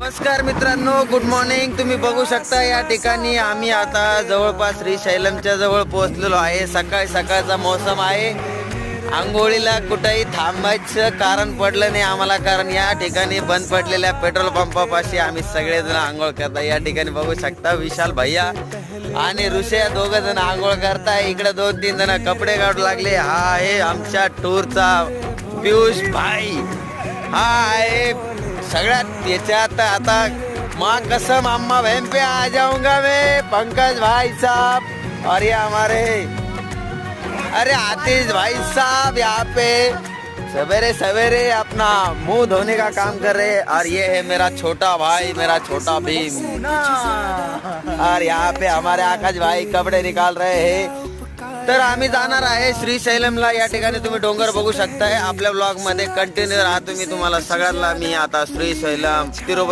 नमस्कार मित्रांनो, good morning. तुम्ही बघू शकता या ठिकाणी आम्ही आता जवळपास श्रीशैलमच्या जवळ पोहोचलेलो आहे. सकाळ सकाळचा मौसम आहे. आंघोळीला कुठेही थांबायचं कारण पडलं नाही आम्हाला, कारण या ठिकाणी बंद पडलेल्या पेट्रोल पंपापाशी आम्ही सगळेजण आंघोळ करता. या ठिकाणी बघू शकता विशाल भैया आणि ऋषया दोघ जण आंघोळ करताय. इकडे 2-3 जण कपडे काढू लागले. हा आहे आमच्या टूरचा पियुष भाई. हा आहे सगळ्यात याच्यात आता माँ कसम अम्मा बहन पे आ जाऊंगा मैं, पंकज भाई साहब. और ये हमारे अरे आतिश भाई साहब यहाँ पे सवेरे सवेरे अपना मुंह धोने का काम कर रहे हैं. और ये है मेरा छोटा भाई, मेरा छोटा भीम. और यहाँ पे हमारे आकाश भाई कपड़े निकाल रहे हैं. तर आम्ही जाणार आहे श्रीशैलमला. या ठिकाणी तुम्ही डोंगर बघू शकताय. आपल्या ब्लॉग मध्ये कंटिन्यू राहा तुम्ही. तुम्हाला सगळ्यांना मी आता श्रीशैलम, तिरुपती